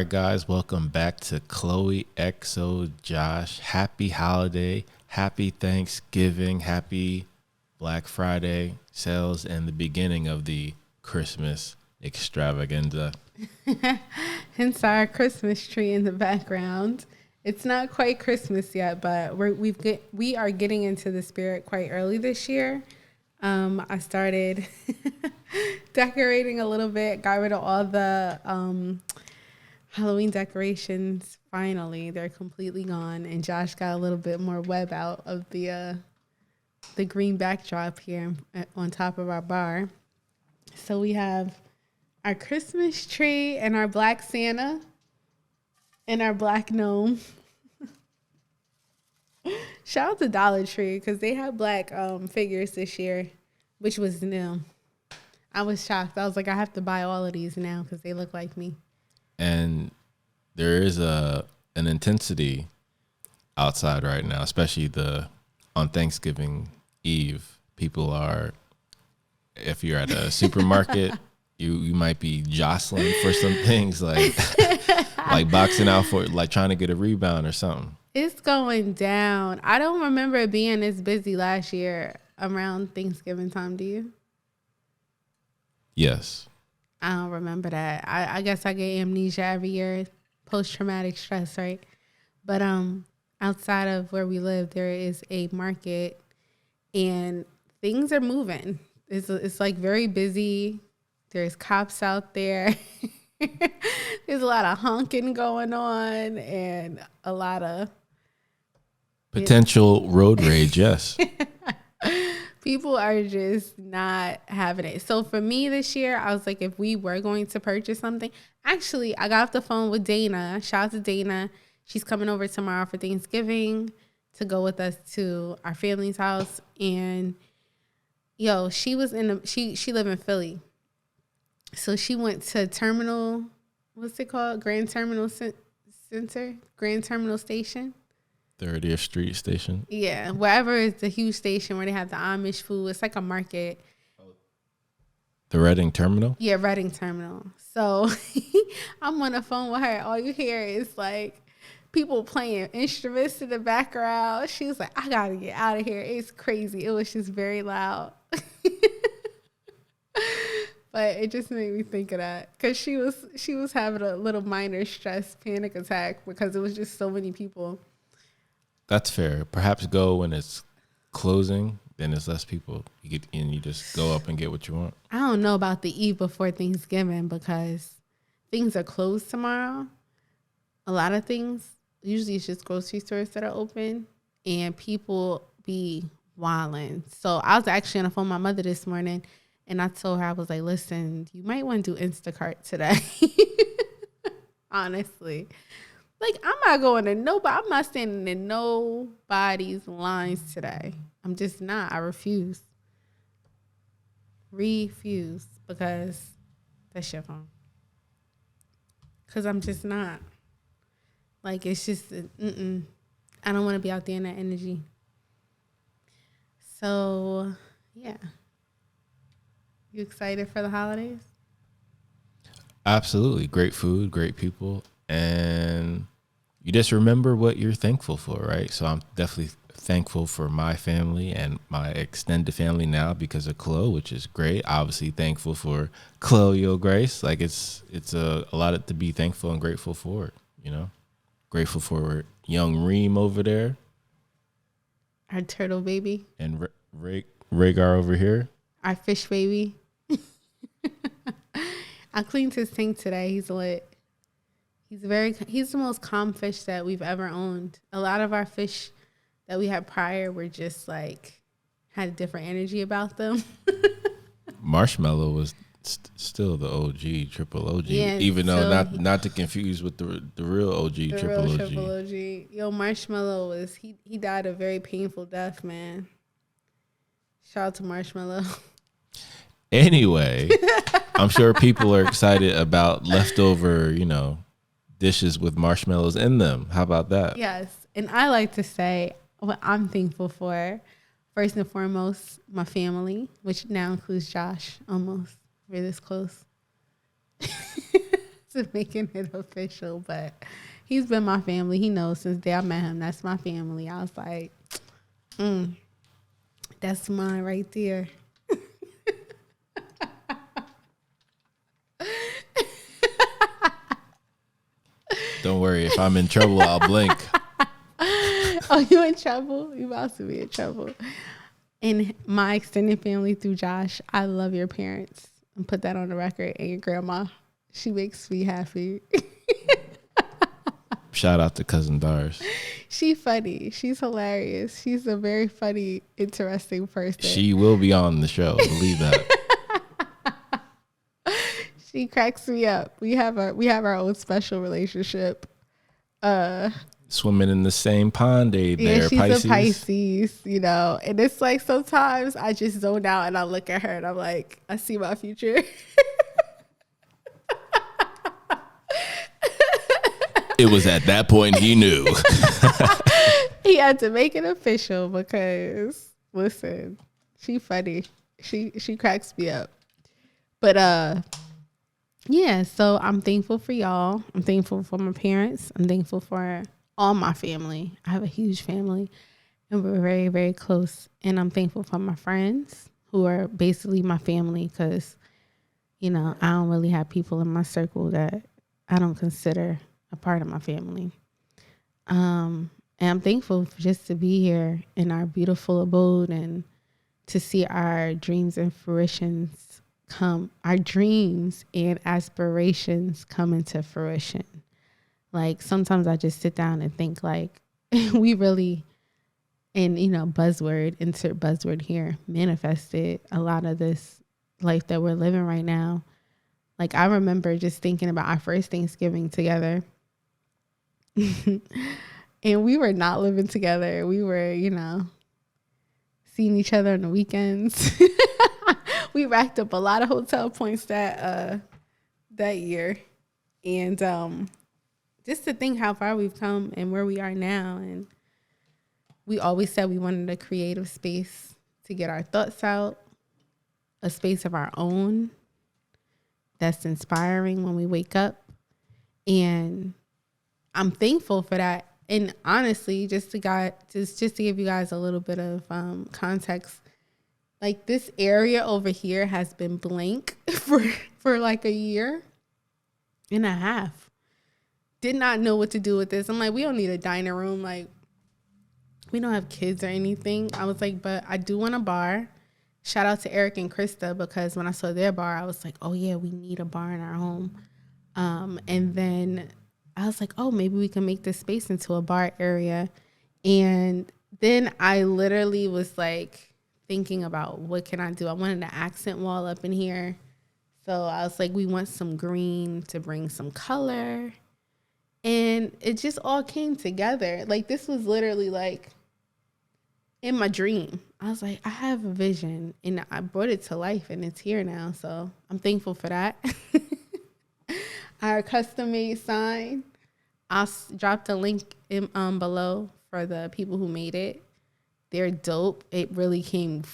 right, guys, welcome back to Chloe, XO, Josh. Happy holiday, happy Thanksgiving, happy Black Friday sales, and the beginning of the Christmas extravaganza. Hence our Christmas tree in the background. It's not quite Christmas yet, but we are getting into the spirit quite early this year. I started decorating a little bit, got rid of all the Halloween decorations. Finally, they're completely gone, and Josh got a little bit more web out of the green backdrop here on top of our bar. So we have our Christmas tree and our black Santa and our black gnome. Shout out to Dollar Tree because they had black figures this year, which was new. I was shocked. I was like, I have to buy all of these now because they look like me. And there is an intensity outside right now, especially on Thanksgiving Eve. People are, if you're at a supermarket, you might be jostling for some things like boxing out for like trying to get a rebound or something. It's going down. I don't remember it being this busy last year around Thanksgiving time. Do you? Yes. I don't remember that. I guess I get amnesia every year, post-traumatic stress, right? But outside of where we live, there is a market, and things are moving. It's like very busy. There's cops out there. There's a lot of honking going on, and a lot of potential road rage. Yes. People are just not having it. So for me this year, I was like, if we were going to purchase something, actually, I got off the phone with Dana. Shout out to Dana. She's coming over tomorrow for Thanksgiving to go with us to our family's house. And she was she lived in Philly. So she went to Terminal, what's it called? Grand Terminal Center? Grand Terminal Station? 30th Street Station. Yeah, wherever is the huge station where they have the Amish food. It's like a market. The Reading Terminal? Yeah, Reading Terminal. So I'm on the phone with her. All you hear is like people playing instruments in the background. She was like, I got to get out of here. It's crazy. It was just very loud. But it just made me think of that because she was having a little minor stress panic attack because it was just so many people. That's fair. Perhaps go when it's closing, then there's less people. You just go up and get what you want. I don't know about the eve before Thanksgiving because things are closed tomorrow. A lot of things. Usually it's just grocery stores that are open and people be wilding. So I was actually on the phone with my mother this morning and I told her, I was like, listen, you might want to do Instacart today. Honestly. Like, I'm not going to nobody. I'm not standing in nobody's lines today. I'm just not. I refuse. Because that's your phone. Because I'm just not. Like, it's just, I don't want to be out there in that energy. So, yeah. You excited for the holidays? Absolutely. Great food, great people. And you just remember what you're thankful for, right? So I'm definitely thankful for my family and my extended family now because of Clo, which is great. Obviously thankful for Clo, Yo Grace. Like it's a lot to be thankful and grateful for, Grateful for young Reem over there. Our turtle baby. And Rhaegar over here. Our fish baby. I cleaned his tank today. He's lit. He's the most calm fish that we've ever owned. A lot of our fish that we had prior were just like had a different energy about them. Marshmallow was still the OG, triple OG, yeah, even though not to confuse with the real OG, triple OG. Yo, Marshmallow he died a very painful death, man. Shout out to Marshmallow. Anyway, I'm sure people are excited about leftover, dishes with marshmallows in them. How about that? Yes. And I like to say what I'm thankful for. First and foremost, my family, which now includes Josh almost. We're this close. to making it official, but he's been my family. He knows since the day I met him. That's my family. I was like, that's mine right there. Don't worry. If I'm in trouble, I'll blink. Oh, you in trouble? You about to be in trouble. And my extended family through Josh, I love your parents. And put that on the record. And your grandma, she makes me happy. Shout out to Cousin Dars. She's funny. She's hilarious. She's a very funny, interesting person. She will be on the show. Believe that. She cracks me up. We have our own special relationship. Swimming in the same pond, there. Yeah, she's Pisces. a Pisces, you know. And it's like sometimes I just zone out and I look at her and I'm like, I see my future. It was at that point he knew. He had to make it official because listen, she funny. She cracks me up. But yeah, so I'm thankful for y'all. I'm thankful for my parents. I'm thankful for all my family. I have a huge family and we're very, very close. And I'm thankful for my friends who are basically my family because, you know, I don't really have people in my circle that I don't consider a part of my family. And I'm thankful just to be here in our beautiful abode and to see our dreams and fruitions come, our dreams and aspirations come into fruition. Like sometimes I just sit down and think like we really, and you know, insert buzzword here, manifested a lot of this life that we're living right now. Like I remember just thinking about our first Thanksgiving together. And we were not living together. We were, you know, seeing each other on the weekends. We racked up a lot of hotel points that year. And just to think how far we've come and where we are now. And we always said we wanted a creative space to get our thoughts out, a space of our own that's inspiring when we wake up. And I'm thankful for that. And honestly, just to give you guys a little bit of context, like this area over here has been blank for like a year and a half. Did not know what to do with this. I'm like, we don't need a dining room. Like, we don't have kids or anything. I was like, but I do want a bar. Shout out to Eric and Krista, because when I saw their bar, I was like, oh yeah, we need a bar in our home. And then I was like, oh, maybe we can make this space into a bar area. And then I literally was like thinking about what can I do? I wanted an accent wall up in here. So I was like, we want some green to bring some color. And it just all came together. Like this was literally like in my dream. I was like, I have a vision and I brought it to life and it's here now. So I'm thankful for that. Our custom made sign, I'll drop the link in, below for the people who made it. They're dope. It really came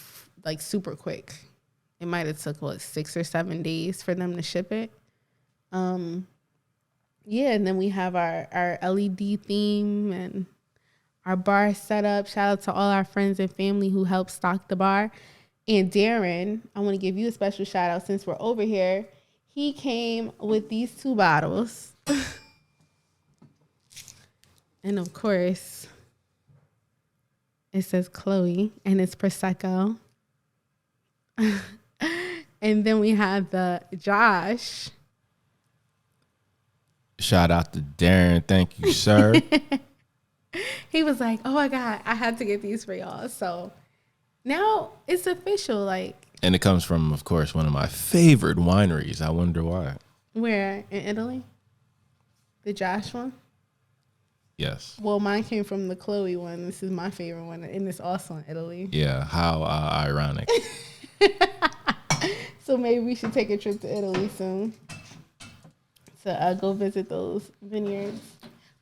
like super quick. It might have took 6 or 7 days for them to ship it. Yeah, and then we have our LED theme and our bar set up. Shout out to all our friends and family who helped stock the bar. And Darren, I want to give you a special shout out since we're over here. He came with these 2 bottles. And of course, it says Chloe and it's Prosecco. And then we have the Josh. Shout out to Darren. Thank you, sir. He was like, oh my God, I had to get these for y'all. So now it's official. Like, And it comes from, of course, one of my favorite wineries. I wonder why. Where? In Italy? The Josh one? Yes. Well, mine came from the Chloe one. This is my favorite one. And it's also in Italy. Yeah, how ironic. So maybe we should take a trip to Italy soon. To go visit those vineyards.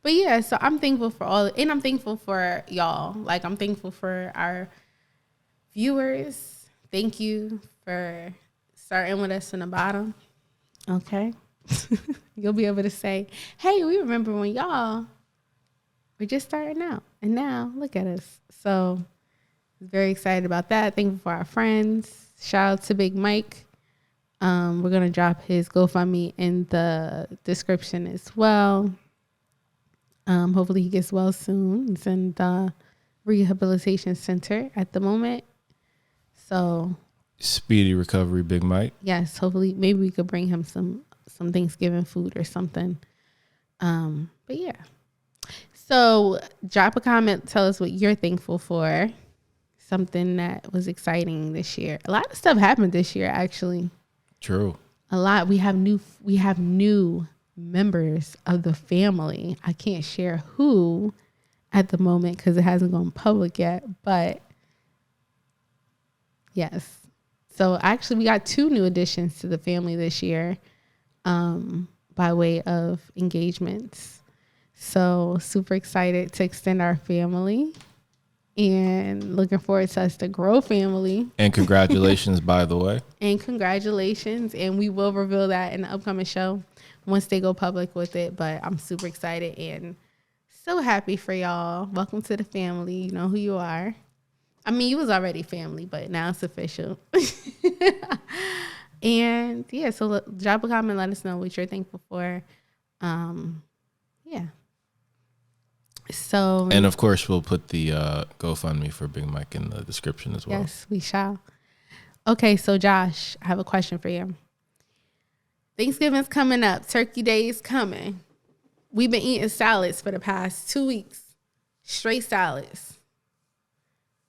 But yeah, so I'm thankful for and I'm thankful for y'all. Like, I'm thankful for our viewers. Thank you for starting with us in the bottom. Okay. You'll be able to say, hey, we remember when y'all were just starting out. And now look at us. So very excited about that. Thankful for our friends. Shout out to Big Mike. We're going to drop his GoFundMe in the description as well. Hopefully he gets well soon. He's in the rehabilitation center at the moment. So speedy recovery, Big Mike. Yes, hopefully maybe we could bring him some Thanksgiving food or something. But yeah. So drop a comment, tell us what you're thankful for. Something that was exciting this year. A lot of stuff happened this year, actually. True. A lot. We have new members of the family. I can't share who at the moment because it hasn't gone public yet, but yes. So actually we got 2 new additions to the family this year by way of engagements. So super excited to extend our family and looking forward to us to grow family. And congratulations, by the way. And congratulations. And we will reveal that in the upcoming show once they go public with it. But I'm super excited and so happy for y'all. Welcome to the family. You know who you are. I mean, you was already family, but now it's official. And yeah, so drop a comment, let us know what you're thankful for. Yeah. So, and of course, we'll put the GoFundMe for Big Mike in the description as well. Yes, we shall. Okay, so Josh, I have a question for you. Thanksgiving's coming up. Turkey Day is coming. We've been eating salads for the past 2 weeks. Straight salads.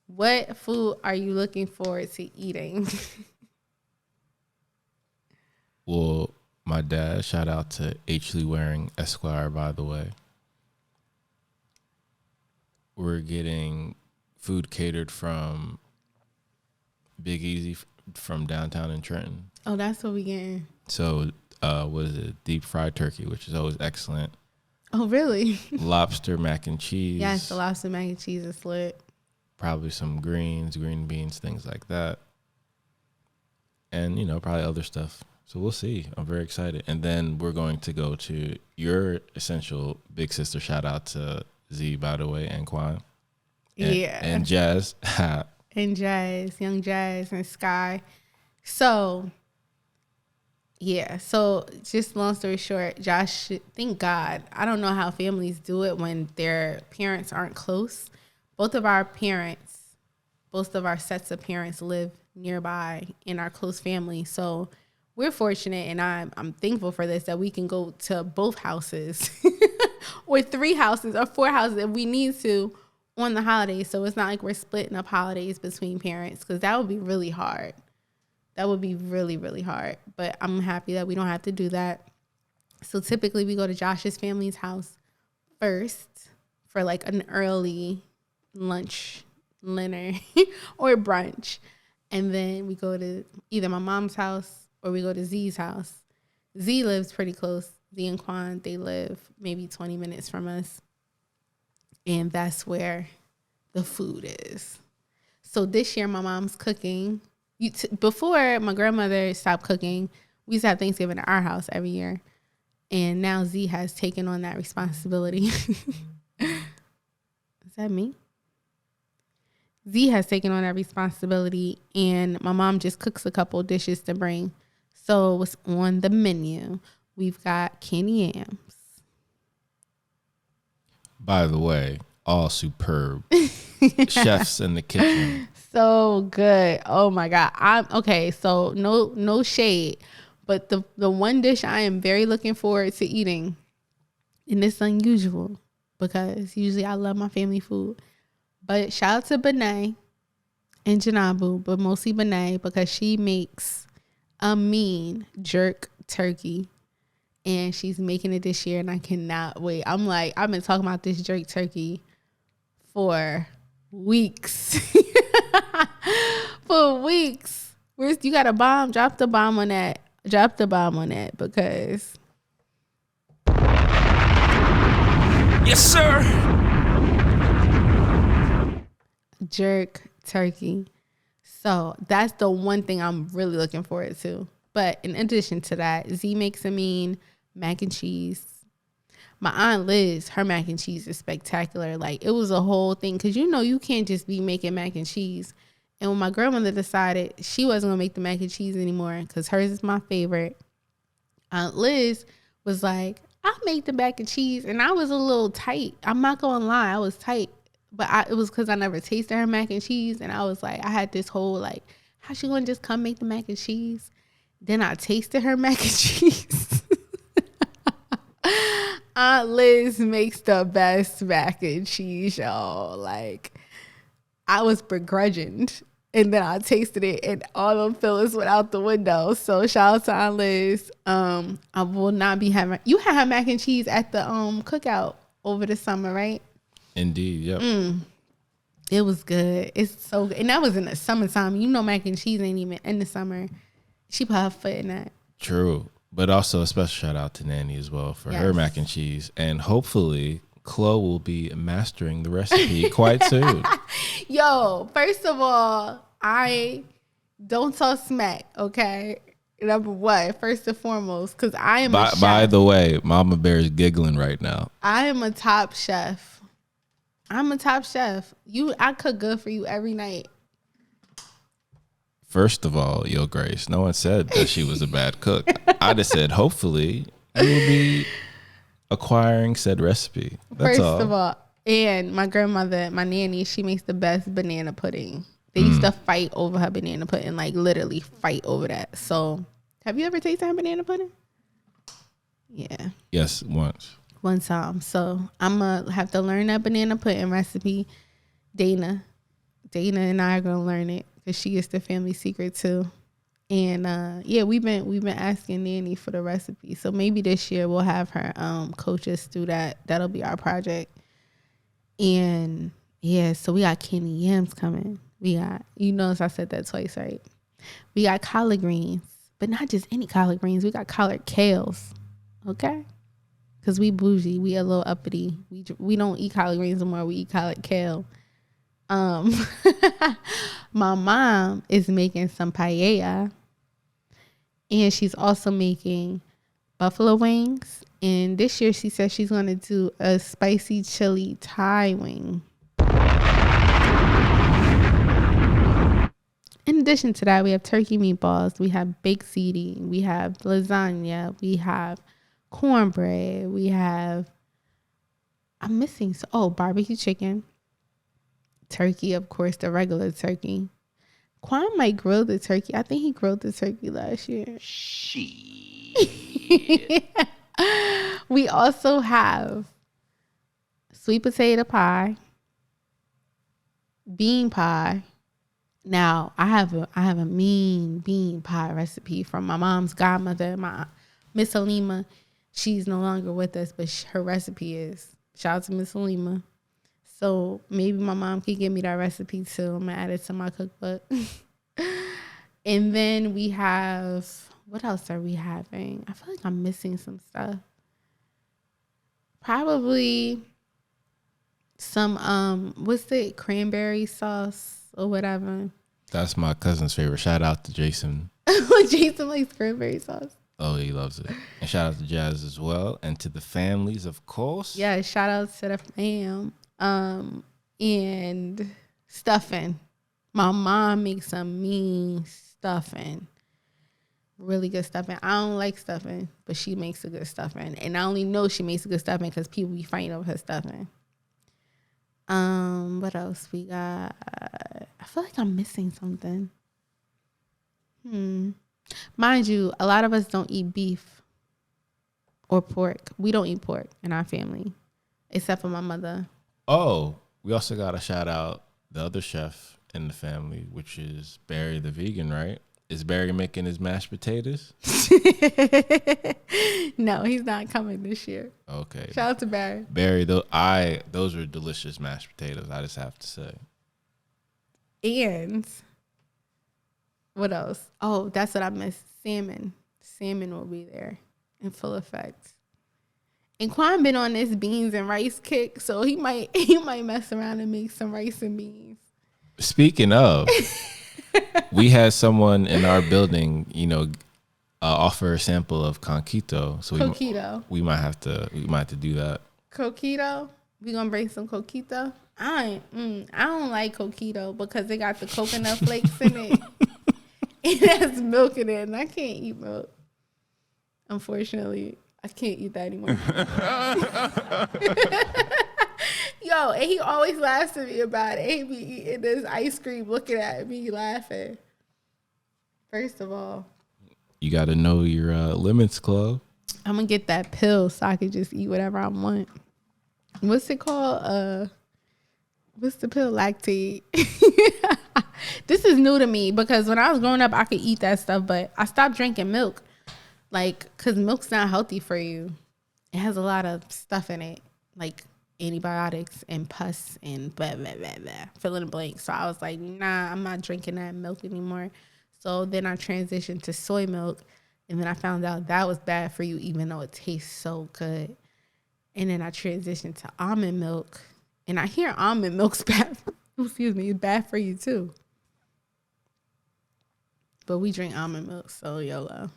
What food are you looking forward to eating? Well, my dad, shout out to H. Lee Waring Esquire, by the way. We're getting food catered from Big Easy from downtown in Trenton. Oh, that's what we getting. So, what is it? Deep fried turkey, which is always excellent. Oh, really? Lobster mac and cheese. Yes, the lobster mac and cheese is lit. Probably some greens, green beans, things like that. And, probably other stuff. So we'll see. I'm very excited. And then we're going to go to your essential big sister. Shout out to Z, by the way, and Quan. And Jazz. And Jazz, young Jazz and Sky. So, yeah. So just long story short, Josh, thank God. I don't know how families do it when their parents aren't close. Both of our sets of parents live nearby in our close family. So we're fortunate, and I'm thankful for this, that we can go to both houses or 3 houses or 4 houses if we need to on the holidays. So it's not like we're splitting up holidays between parents, because that would be really hard. That would be really, really hard. But I'm happy that we don't have to do that. So typically we go to Josh's family's house first for like an early lunch, dinner, or brunch. And then we go to either my mom's house or we go to Z's house. Z lives pretty close. Z and Quan, they live maybe 20 minutes from us. And that's where the food is. So this year, my mom's cooking. Before my grandmother stopped cooking, we used to have Thanksgiving at our house every year. And now Z has taken on that responsibility. Is that me? Z has taken on that responsibility, and my mom just cooks a couple dishes to bring. So what's on the menu? We've got candy yams. By the way, all superb. Chefs in the kitchen. So good. Oh my God. I'm okay. So no shade, but the one dish I am very looking forward to eating, and it's unusual because usually I love my family food. But shout out to Benet and Janabu, but mostly Benet, because she makes a mean jerk turkey. And she's making it this year, and I cannot wait. I've been talking about this jerk turkey for weeks. For weeks. You got a bomb? Drop the bomb on that. Drop the bomb on that, because. Yes, sir. Jerk turkey. So that's the one thing I'm really looking forward to. But in addition to that, Z makes a mean mac and cheese. My Aunt Liz, her mac and cheese is spectacular. Like, it was a whole thing. Because, you can't just be making mac and cheese. And when my grandmother decided she wasn't going to make the mac and cheese anymore because hers is my favorite, Aunt Liz was like, I'll make the mac and cheese. And I was a little tight. I'm not going to lie. I was tight. But it was because I never tasted her mac and cheese. And I was like, I had this whole, like, how she going to just come make the mac and cheese? Then I tasted her mac and cheese. Aunt Liz makes the best mac and cheese, y'all. Like, I was begrudging, and then I tasted it, and all them feelings went out the window. So shout out to Aunt Liz. I will not be having. You had mac and cheese at the cookout over the summer, right? Indeed, yep. It was good. It's so good, and that was in the summertime. Mac and cheese ain't even in the summer. She put her foot in that. True. But also a special shout out to Nanny as well for her mac and cheese. And hopefully Clo will be mastering the recipe quite soon. Yo, first of all, I don't talk smack, okay? Number one, first and foremost, because I am a chef. By the way, Mama Bear is giggling right now. I am a top chef. I'm a top chef. I cook good for you every night. First of all, Yo Grace, no one said that she was a bad cook. I just said, hopefully, you will be acquiring said recipe. That's all. First of all, and my grandmother, my nanny, she makes the best banana pudding. They used to fight over her banana pudding, like literally fight over that. So, have you ever tasted her banana pudding? Yeah. Yes, once. One time. So, I'm going to have to learn that banana pudding recipe. Dana and I are going to learn it. Because she is the family secret too. And we've been asking Nanny for the recipe. So maybe this year we'll have her coach us through that. That'll be our project. And so we got candy yams coming. We got, I said that twice, right? We got collard greens, but not just any collard greens. We got collard kales, okay? Because we bougie, we a little uppity. We don't eat collard greens anymore. We eat collard kale. My mom is making some paella, and she's also making buffalo wings. And this year she says she's going to do a spicy chili Thai wing. In addition to that, we have turkey meatballs, we have baked ziti, we have lasagna, we have cornbread, we have, barbecue chicken. Turkey, of course, the regular turkey. Quan might grill the turkey. I think he grilled the turkey last year. Shit. We also have sweet potato pie, bean pie. Now, I have a mean bean pie recipe from my mom's godmother, my Miss Halima. She's no longer with us, but her recipe is. Shout out to Miss Halima. So maybe my mom can give me that recipe too. I'm going to add it to my cookbook. And then we have, what else are we having? I feel like I'm missing some stuff. Probably some, what's the cranberry sauce or whatever. That's my cousin's favorite. Shout out to Jason. Jason likes cranberry sauce. Oh, he loves it. And shout out to Jazz as well. And to the families, of course. Yeah, shout out to the fam. And stuffing. My mom makes some mean stuffing. Really good stuffing. I don't like stuffing, but she makes a good stuffing. And I only know she makes a good stuffing because people be fighting over her stuffing. What else we got? I feel like I'm missing something. Mind you, a lot of us don't eat beef or pork. We don't eat pork in our family, except for my mother. Oh, we also got to shout out the other chef in the family, which is Barry the vegan, right? Is Barry making his mashed potatoes? No, he's not coming this year. Okay. Shout out to Barry. Barry, those were delicious mashed potatoes, I just have to say. And what else? Oh, that's what I missed. Salmon. Salmon will be there in full effect. And Quan been on this beans and rice kick, so he might mess around and make some rice and beans. Speaking of, we had someone in our building, offer a sample of Conquito. So Coquito. we might have to do that. Coquito. We gonna bring some coquito. I don't like coquito because they got the coconut flakes in it. It has milk in it, and I can't eat milk. Unfortunately, I can't eat that anymore. Yo, and he always laughs at me about it. He be eating this ice cream, looking at me, laughing. First of all, you got to know your limits, Clo. I'm gonna get that pill so I can just eat whatever I want. What's it called? What's the pill? Lactate. This is new to me because when I was growing up, I could eat that stuff, but I stopped drinking milk. Like, because milk's not healthy for you. It has a lot of stuff in it, like antibiotics and pus and blah, blah, blah, blah, fill in the blank. So I was like, nah, I'm not drinking that milk anymore. So then I transitioned to soy milk, and then I found out that was bad for you, even though it tastes so good. And then I transitioned to almond milk, and I hear almond milk's bad. It's bad for you too. But we drink almond milk, so YOLO.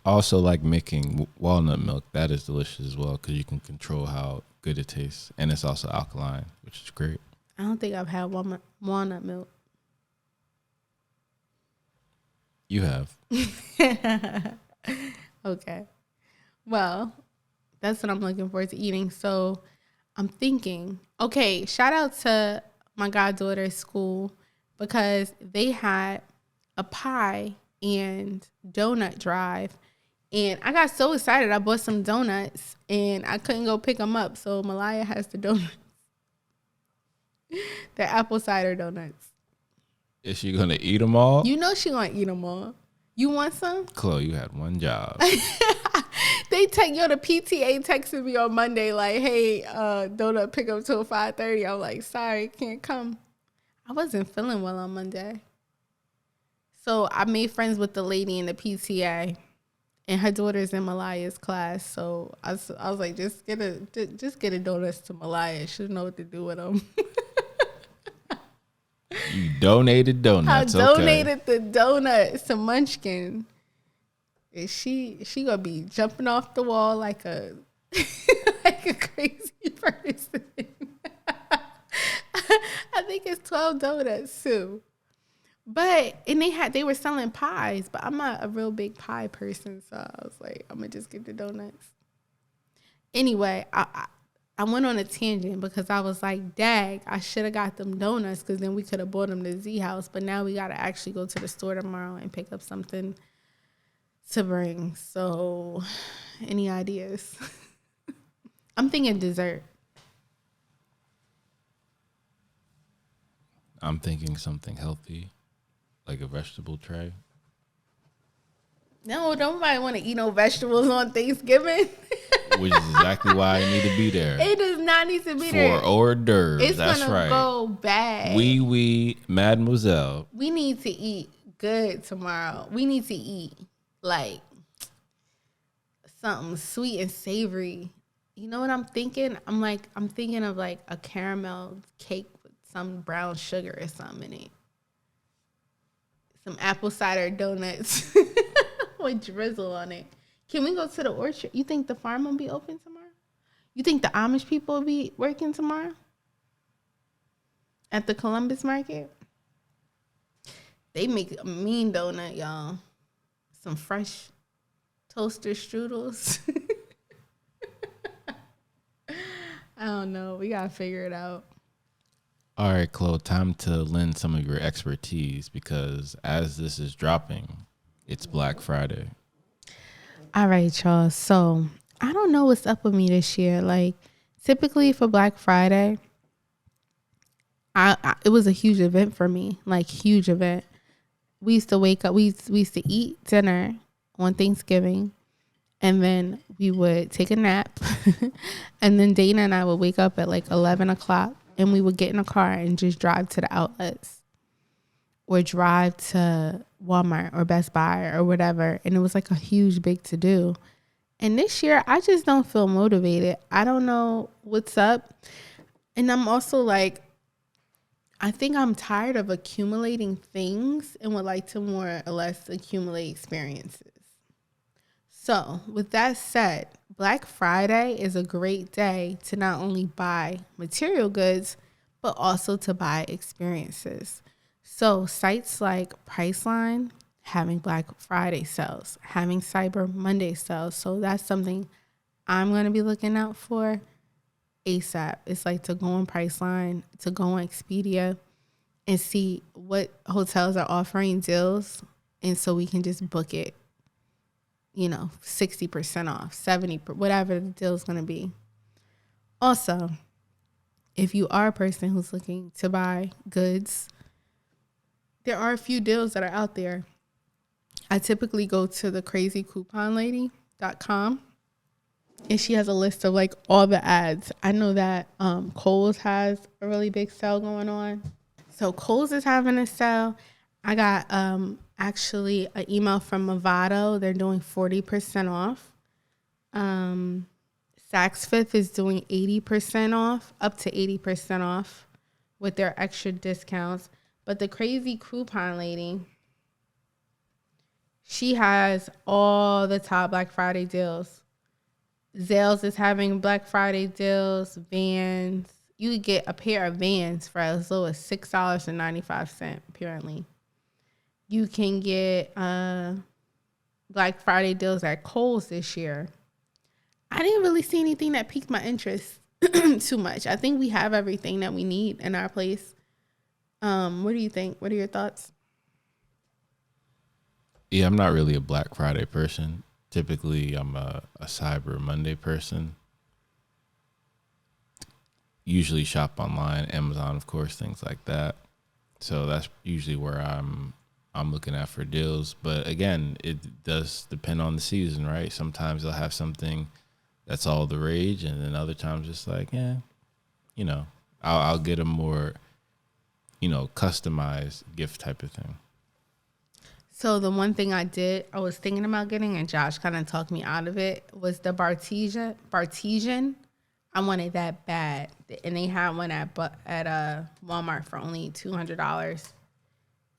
Also, like making walnut milk, that is delicious as well because you can control how good it tastes, and it's also alkaline, which is great. I don't think I've had walnut milk. You have. Okay. Well, that's what I'm looking forward to eating. So I'm thinking, okay, shout out to my goddaughter's school because they had a pie and donut drive. And I got so excited. I bought some donuts and I couldn't go pick them up. So Malaya has the donuts. The apple cider donuts. Is she going to eat them all? You know she going to eat them all. You want some? Clo, you had one job. The PTA texted me on Monday like, hey, donut pick up till 5:30. I'm like, sorry, can't come. I wasn't feeling well on Monday. So I made friends with the lady in the PTA, and her daughter's in Malaya's class. So I was like, just get a donuts to Malaya. She know what to do with them. You donated donuts. I donated the donuts to Munchkin. And she gonna be jumping off the wall like a like a crazy person. I think it's 12 donuts too. And they were selling pies, but I'm not a real big pie person, so I was like, I'm gonna just get the donuts. Anyway, I went on a tangent because I was like, dag, I should have got them donuts because then we could have bought them to Z House. But now we got to actually go to the store tomorrow and pick up something to bring. So any ideas? I'm thinking dessert. I'm thinking something healthy, like a vegetable tray. No, nobody want to eat no vegetables on Thanksgiving. Which is exactly why I need to be there. It does not need to be there. For hors d'oeuvres. It's That's gonna right. go bad. Oui, mademoiselle. We need to eat good tomorrow. We need to eat like something sweet and savory. You know what I'm thinking? I'm thinking of like a caramel cake with some brown sugar or something in it. Some apple cider donuts with drizzle on it. Can we go to the orchard? You think the farm will be open tomorrow? You think the Amish people will be working tomorrow? At the Columbus market? They make a mean donut, y'all. Some fresh toaster strudels. I don't know. We got to figure it out. All right, Clo, time to lend some of your expertise because as this is dropping, it's Black Friday. All right, y'all. So I don't know what's up with me this year. Like typically for Black Friday, it was a huge event for me, like huge event. We used to wake up, we used to eat dinner on Thanksgiving, and then we would take a nap, and then Dana and I would wake up at like 11 o'clock, and we would get in a car and just drive to the outlets or drive to Walmart or Best Buy or whatever. And it was like a huge, big to do. And this year, I just don't feel motivated. I don't know what's up. And I'm also like, I think I'm tired of accumulating things and would like to more or less accumulate experiences. So, with that said, Black Friday is a great day to not only buy material goods, but also to buy experiences. So, sites like Priceline having Black Friday sales, having Cyber Monday sales. So, that's something I'm going to be looking out for ASAP. It's like to go on Priceline, to go on Expedia, and see what hotels are offering deals. And so we can just book it, 60% off, 70, whatever the deal is going to be. Also, if you are a person who's looking to buy goods, there are a few deals that are out there. I typically go to the crazycouponlady.com, and she has a list of like all the ads. I know that Kohl's has a really big sale going on. So Kohl's is having a sale. I got actually an email from Movado. They're doing 40% off. Saks Fifth is doing 80% off, up to 80% off with their extra discounts. But the Crazy Coupon Lady, she has all the top Black Friday deals. Zales is having Black Friday deals, Vans. You could get a pair of Vans for as low as $6.95, apparently. You can get Black Friday deals at Kohl's this year. I didn't really see anything that piqued my interest too much. I think we have everything that we need in our place. What do you think? What are your thoughts? Yeah, I'm not really a Black Friday person. Typically, I'm a Cyber Monday person. Usually shop online, Amazon, of course, things like that. So that's usually where I'm looking at for deals. But again, it does depend on the season, right? Sometimes they'll have something that's all the rage, and then other times it's like, I'll get a more, customized gift type of thing. So the one thing I was thinking about getting, and Josh kind of talked me out of it, was the Bartesian. I wanted that bad, and they had one at Walmart for only $200.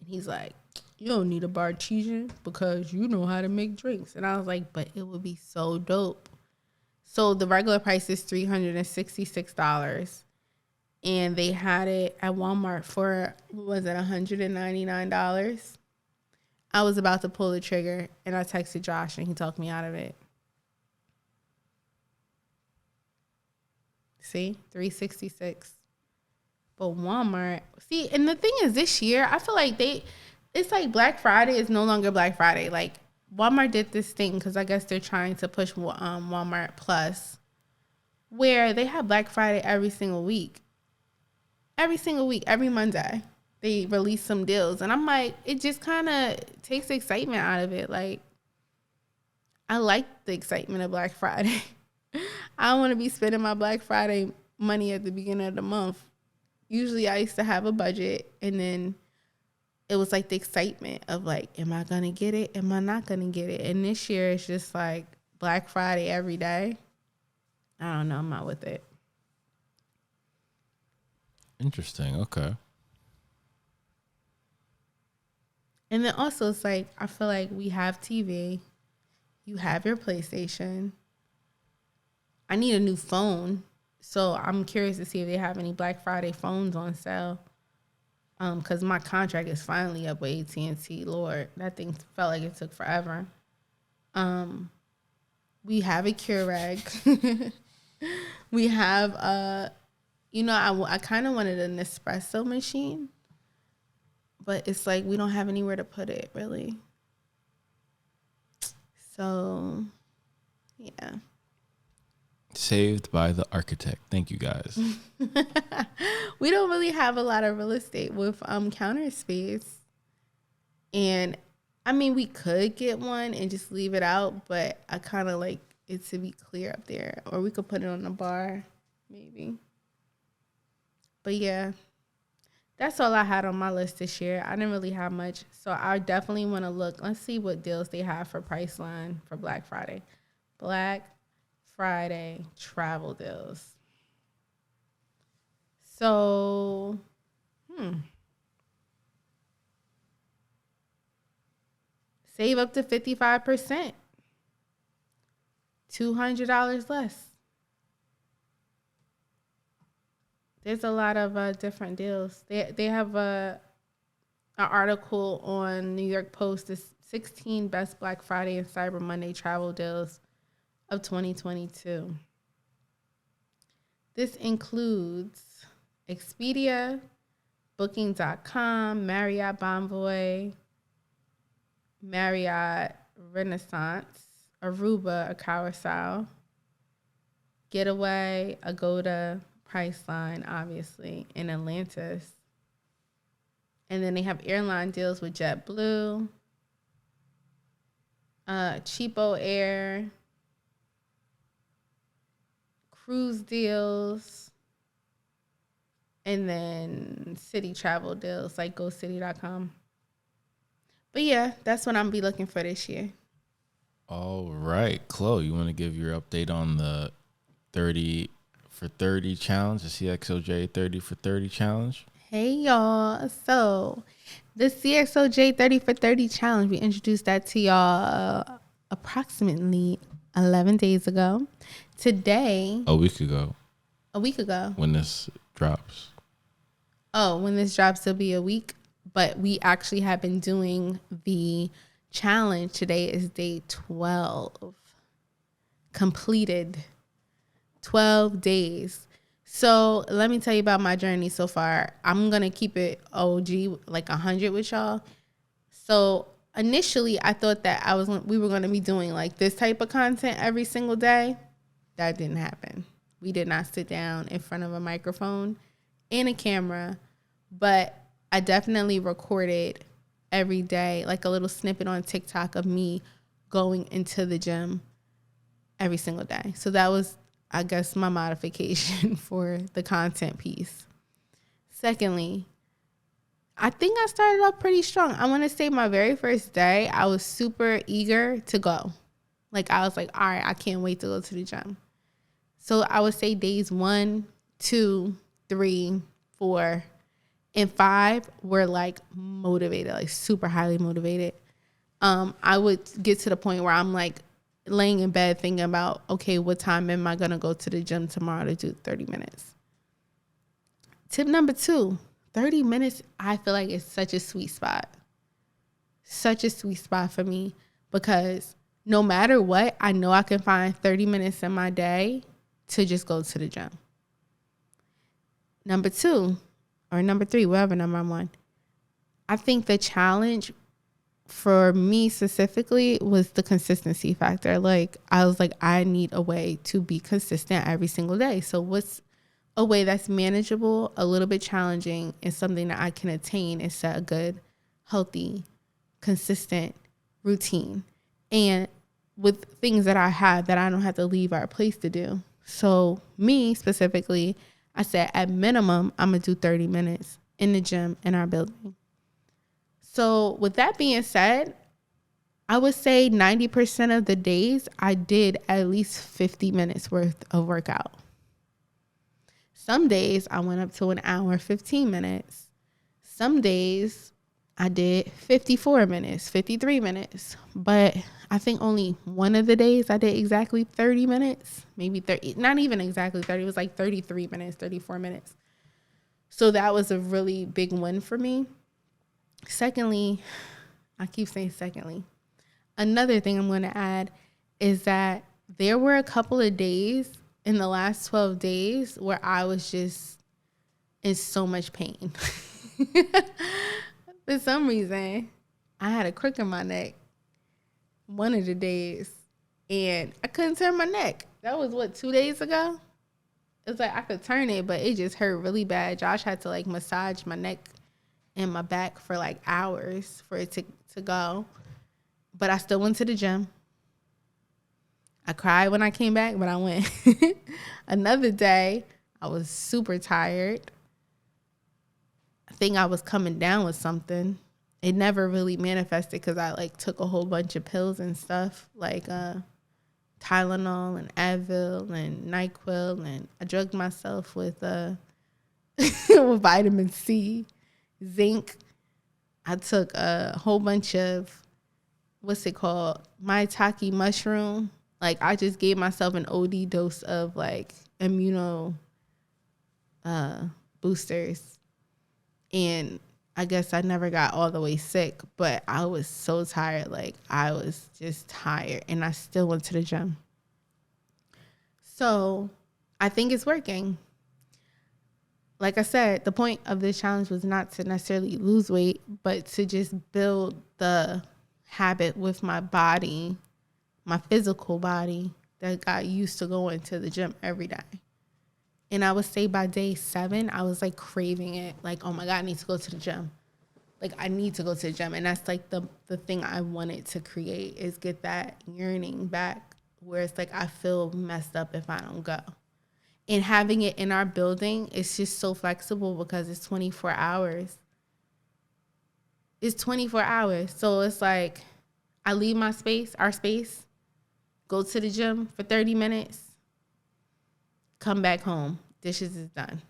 And he's like, "You don't need a Bartesian because you know how to make drinks." And I was like, "But it would be so dope." So the regular price is $366, and they had it at Walmart for $199. I was about to pull the trigger, and I texted Josh, and he talked me out of it. See, $366. But Walmart, see, and the thing is, this year I feel like it's like Black Friday is no longer Black Friday. Like Walmart did this thing because I guess they're trying to push Walmart Plus, where they have Black Friday every single week, every Monday. They release some deals. And I'm like, it just kind of takes excitement out of it. Like, I like the excitement of Black Friday. I don't want to be spending my Black Friday money at the beginning of the month. Usually I used to have a budget, and then it was like the excitement of like, am I going to get it? Am I not going to get it? And this year it's just like Black Friday every day. I don't know. I'm not with it. Interesting. Okay. And then also it's like, I feel like we have TV. You have your PlayStation. I need a new phone. So I'm curious to see if they have any Black Friday phones on sale. Because my contract is finally up with AT&T. Lord, that thing felt like it took forever. We have a Keurig. We have, I kind of wanted an espresso machine. But it's like we don't have anywhere to put it, really. So, yeah. Saved by the architect. Thank you, guys. We don't really have a lot of real estate with counter space. And, I mean, we could get one and just leave it out, but I kind of like it to be clear up there. Or we could put it on the bar, maybe. But, yeah. That's all I had on my list this year. I didn't really have much. So I definitely want to look. Let's see what deals they have for Priceline for Black Friday. Black Friday travel deals. So, save up to 55%. $200 less. There's a lot of different deals. They have an article on New York Post, the 16 best Black Friday and Cyber Monday travel deals of 2022. This includes Expedia, Booking.com, Marriott Bonvoy, Marriott Renaissance, Aruba, a Carousel, Getaway, Agoda, Priceline, obviously, and Atlantis. And then they have airline deals with JetBlue, Cheapo Air, cruise deals, and then city travel deals like GoCity.com. But yeah, that's what I'm be looking for this year. All right, Chloe, you want to give your update on the 30 for 30 challenge, the CXOJ 30 for 30 challenge? Hey y'all. So the CXOJ 30 for 30 challenge, we introduced that to y'all approximately 11 days ago. Today. A week ago. When this drops. Oh, when this drops, it'll be a week. But we actually have been doing the challenge. Today is day 12. Completed. 12 days. So let me tell you about my journey so far. I'm going to keep it OG, like 100 with y'all. So initially, I thought that we were going to be doing like this type of content every single day. That didn't happen. We did not sit down in front of a microphone and a camera, but I definitely recorded every day, like a little snippet on TikTok of me going into the gym every single day. So that was, I guess, my modification for the content piece. Secondly, I think I started off pretty strong. I want to say my very first day, I was super eager to go. Like, I was like, all right, I can't wait to go to the gym. So I would say days 1, 2, 3, 4, and 5 were like motivated, like super highly motivated. I would get to the point where I'm like laying in bed thinking about, okay, what time am I going to go to the gym tomorrow to do 30 minutes? Tip number 2, 30 minutes, I feel like it's such a sweet spot. Such a sweet spot for me because no matter what, I know I can find 30 minutes in my day to just go to the gym. Number 2, or number 3, whatever number I'm on, I think the challenge for me specifically was the consistency factor. Like, I was like, I need a way to be consistent every single day. So what's a way that's manageable, a little bit challenging, and something that I can attain and set a good, healthy, consistent routine. And with things that I have that I don't have to leave our place to do. So me specifically, I said at minimum, I'm going to do 30 minutes in the gym in our building. So with that being said, I would say 90% of the days I did at least 50 minutes worth of workout. Some days I went up to an hour, 15 minutes. Some days I did 54 minutes, 53 minutes. But I think only one of the days I did exactly 30 minutes, maybe 30, not even exactly 30. It was like 33 minutes, 34 minutes. So that was a really big win for me. Secondly, I keep saying secondly, another thing I'm going to add is that there were a couple of days in the last 12 days where I was just in so much pain. For some reason, I had a crick in my neck one of the days, and I couldn't turn my neck. That was, 2 days ago? It's like I could turn it, but it just hurt really bad. Josh had to, like, massage my neck and my back for, like, hours for it to go. But I still went to the gym. I cried when I came back, but I went. Another day, I was super tired. I think I was coming down with something. It never really manifested because I like took a whole bunch of pills and stuff like Tylenol and Advil and NyQuil, and I drugged myself with with vitamin C, zinc. I took a whole bunch of what's it called? Maitake mushroom. Like, I just gave myself an OD dose of like immuno boosters. And I guess I never got all the way sick, but I was so tired. Like, I was just tired, and I still went to the gym. So I think it's working. Like I said, the point of this challenge was not to necessarily lose weight, but to just build the habit with my body, my physical body, that got used to going to the gym every day. And I would say by day 7, I was like craving it. Like, oh my God, I need to go to the gym. Like, I need to go to the gym. And that's like the thing I wanted to create, is get that yearning back, where it's like I feel messed up if I don't go. And having it in our building, it's just so flexible because it's 24 hours. It's 24 hours. So it's like I leave my space, our space, go to the gym for 30 minutes, come back home. Dishes is done.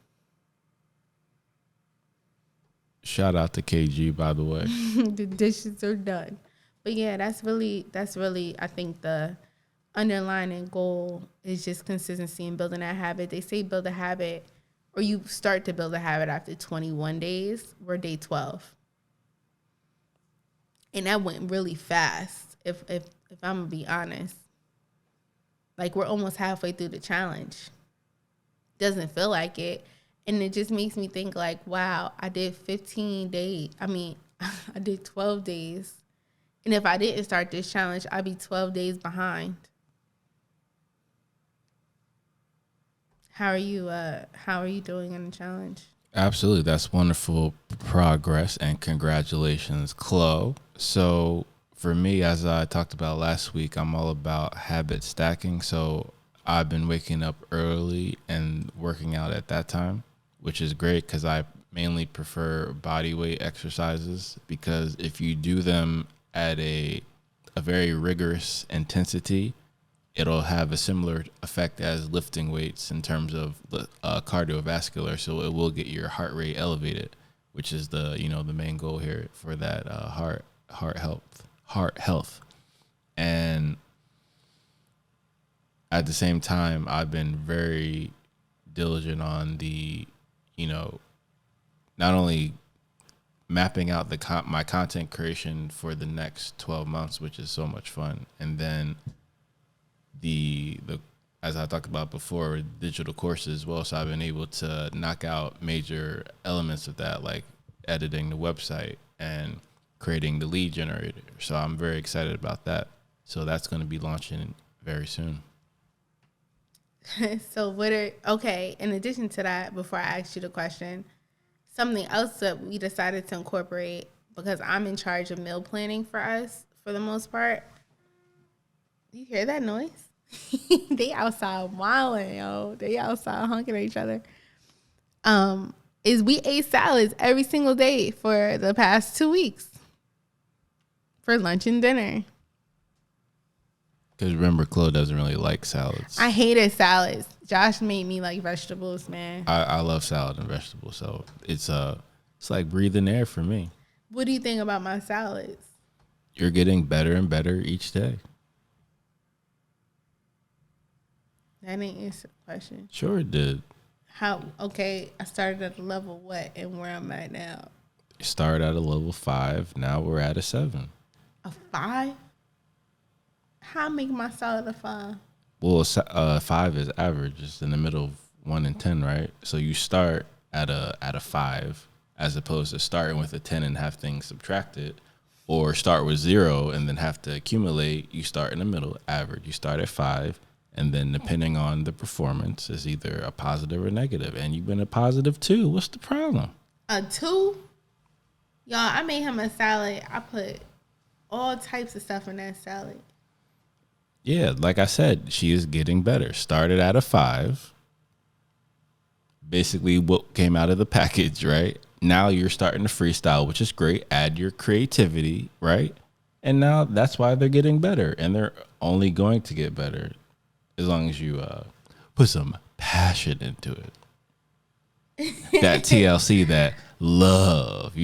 Shout out to KG, by the way. The dishes are done. But yeah, that's really, I think, the underlying goal is just consistency and building that habit. They say build a habit, or you start to build a habit after 21 days. We're day 12. And that went really fast, if I'm going to be honest. Like, we're almost halfway through the challenge. Doesn't feel like it. And it just makes me think, like, wow, I did 15 days. I mean, I did 12 days. And if I didn't start this challenge, I'd be 12 days behind. How are you doing in the challenge? Absolutely. That's wonderful progress, and congratulations, Clo. So for me, as I talked about last week, I'm all about habit stacking. So I've been waking up early and working out at that time, which is great because I mainly prefer body weight exercises, because if you do them at a very rigorous intensity, it'll have a similar effect as lifting weights in terms of cardiovascular. So it will get your heart rate elevated, which is the main goal here for that heart health. And at the same time, I've been very diligent on the, not only mapping out my content creation for the next 12 months, which is so much fun, and then the as I talked about before, digital courses as well. So I've been able to knock out major elements of that, like editing the website and creating the lead generator. So I'm very excited about that. So that's going to be launching very soon. So in addition to that, before I ask you the question, something else that we decided to incorporate, because I'm in charge of meal planning for us for the most part. You hear that noise? They outside wilding, yo. They outside honking at each other. Is we ate salads every single day for the past 2 weeks for lunch and dinner. Because remember, Clo doesn't really like salads. I hated salads. Josh made me like vegetables, man. I love salad and vegetables, so it's like breathing air for me. What do you think about my salads? You're getting better and better each day. That didn't answer the question. Sure it did. I started at a level what and where I'm at now? You started at a level 5. Now we're at a 7. A 5? How I make my salad a 5? Well, 5 is average. It's in the middle of 1 and 10, right? So you start at a 5, as opposed to starting with a 10 and have things subtracted, or start with 0 and then have to accumulate. You start in the middle, average. You start at 5. And then depending on the performance is either a positive or negative. And you've been a positive 2. What's the problem? A 2? Y'all, I made him a salad. I put all types of stuff in that salad. Yeah, like I said, she is getting better. Started at a 5. Basically what came out of the package, right? Now you're starting to freestyle, which is great. Add your creativity, right? And now that's why they're getting better. And they're only going to get better as long as you put some passion into it. That TLC, that love,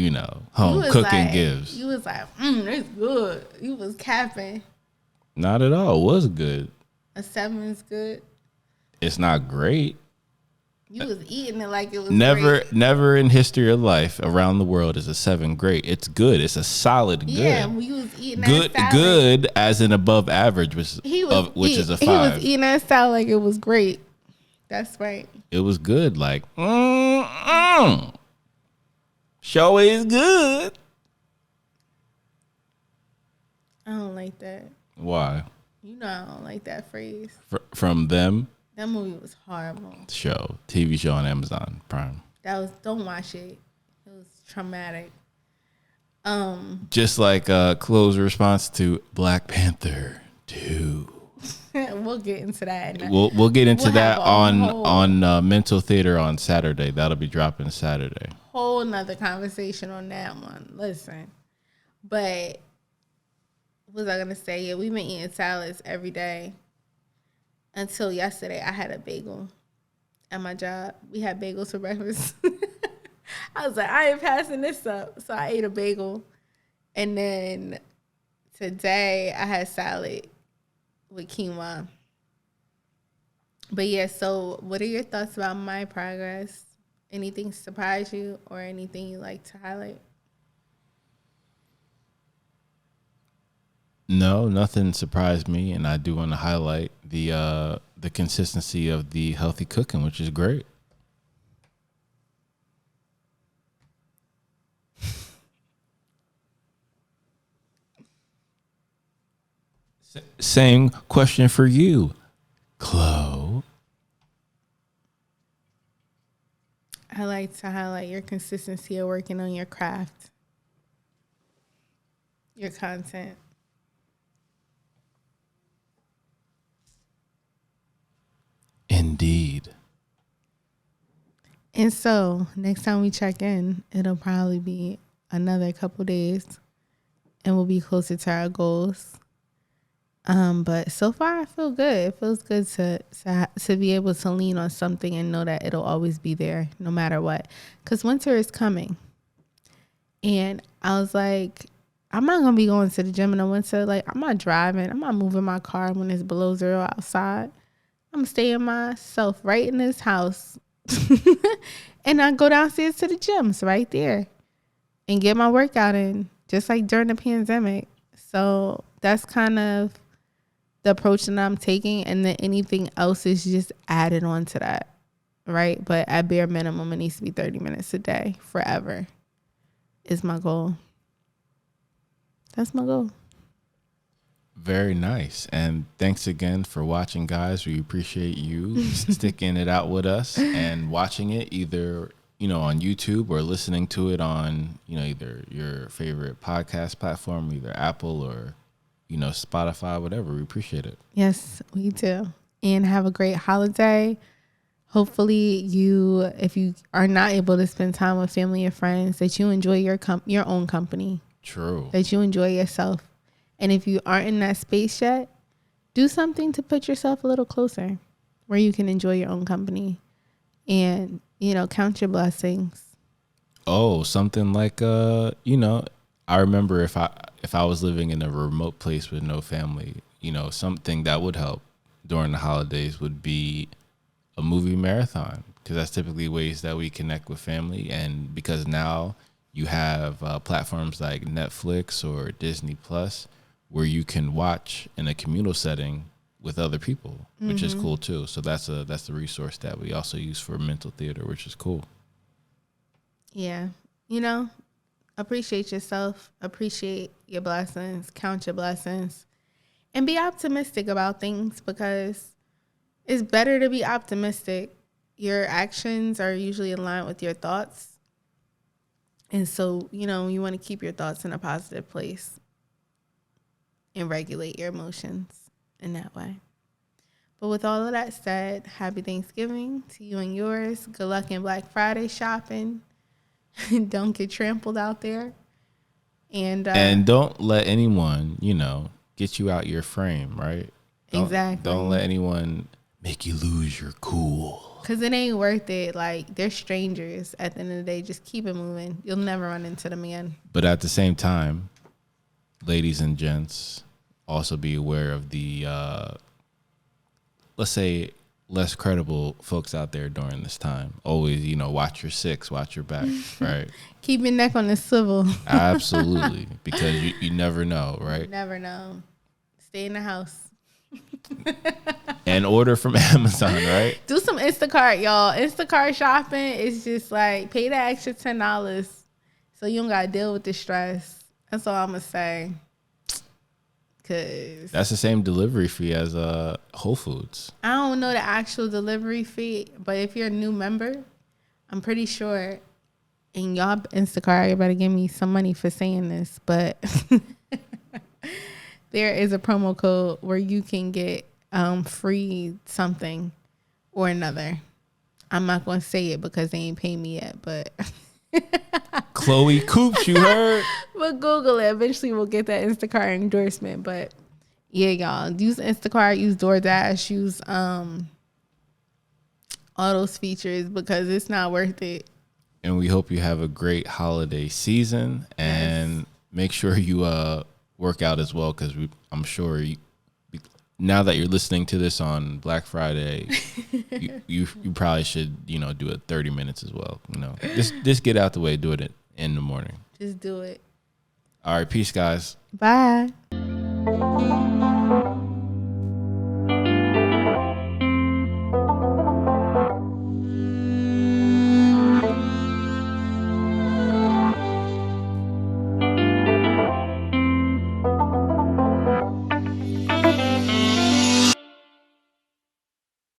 home cooking gives. You was like, it's good. You was capping. Not at all. It was good. A 7 is good. It's not great. You was eating it like it was Never in history of life around the world is a 7 great. It's good. It's a solid good. Yeah, when you was eating good, that salad. Good as in above average, which is a 5. He was eating that salad like it was great. That's right. It was good. Like, show is good. I don't like that. Why? You know I don't like that phrase. From them? That movie was horrible. TV show on Amazon Prime. Don't watch it. It was traumatic. Just like Chloe's response to Black Panther 2. We'll get into that. We'll get into that on Mental Theater on Saturday. That'll be dropping Saturday. Whole nother conversation on that one. Listen, but what was I gonna say? Yeah, we've been eating salads every day until yesterday. I had a bagel at my job. We had bagels for breakfast. I was like, I ain't passing this up, so I ate a bagel, and then today I had salad with quinoa. But yeah, so what are your thoughts about my progress? Anything surprise you or anything you like to highlight? No, nothing surprised me, and I do want to highlight the consistency of the healthy cooking, which is great. Same question for you, Clo. I like to highlight your consistency of working on your craft, your content. Indeed. And so next time we check in, it'll probably be another couple days and we'll be closer to our goals. But so far I feel good. It feels good to be able to lean on something and know that it'll always be there no matter what. Because winter is coming. And I was like, I'm not going to be going to the gym in the winter. Like, I'm not driving. I'm not moving my car when it's below 0 outside. I'm staying myself right in this house. And I go downstairs to the gyms right there and get my workout in, just like during the pandemic. So that's kind of the approach that I'm taking, and then anything else is just added on to that, right? But at bare minimum, it needs to be 30 minutes a day forever is my goal. That's my goal. Very nice. And thanks again for watching, guys. We appreciate you sticking it out with us and watching it either, on YouTube or listening to it on, either your favorite podcast platform, either Apple or, Spotify, whatever. We appreciate it. Yes, we do. And have a great holiday. Hopefully if you are not able to spend time with family and friends, that you enjoy your own company. True. That you enjoy yourself. And if you aren't in that space yet, do something to put yourself a little closer where you can enjoy your own company and, count your blessings. Oh, something like, I remember if I was living in a remote place with no family, something that would help during the holidays would be a movie marathon, because that's typically ways that we connect with family. And because now you have platforms like Netflix or Disney Plus, where you can watch in a communal setting with other people, which is cool too. So that's the resource that we also use for mental theater, which is cool. Yeah. Appreciate yourself, appreciate your blessings, count your blessings, and be optimistic about things, because it's better to be optimistic. Your actions are usually in line with your thoughts. And so, you want to keep your thoughts in a positive place and regulate your emotions in that way. But with all of that said, happy Thanksgiving to you and yours. Good luck in Black Friday shopping. Don't get trampled out there. And don't let anyone, get you out your frame, right? Exactly. Don't let anyone make you lose your cool. Because it ain't worth it. Like, they're strangers at the end of the day. Just keep it moving. You'll never run into the man. But at the same time, ladies and gents, also be aware of the, let's say, less credible folks out there during this time. Always, watch your six, watch your back, right? Keep your neck on the swivel. Absolutely. Because you never know, right? You never know. Stay in the house. And order from Amazon, right? Do some Instacart, y'all. Instacart shopping is just like pay the extra $10 so you don't got to deal with the stress. That's all I'm going to say. Cause That's the same delivery fee as Whole Foods. I don't know the actual delivery fee, but if you're a new member, I'm pretty sure. And y'all, Instacart, you better give me some money for saying this, but there is a promo code where you can get free something or another. I'm not going to say it because they ain't paying me yet, but Chloe Coops, you heard? But Google it. Eventually we'll get that Instacart endorsement. But yeah, y'all, use Instacart, use DoorDash, use all those features because it's not worth it. And we hope you have a great holiday season, and make sure you work out as well, because I'm sure now that you're listening to this on Black Friday, you probably should do it 30 minutes as well. Just get out the way, do it in the morning. Just do it. All right, peace, guys. Bye.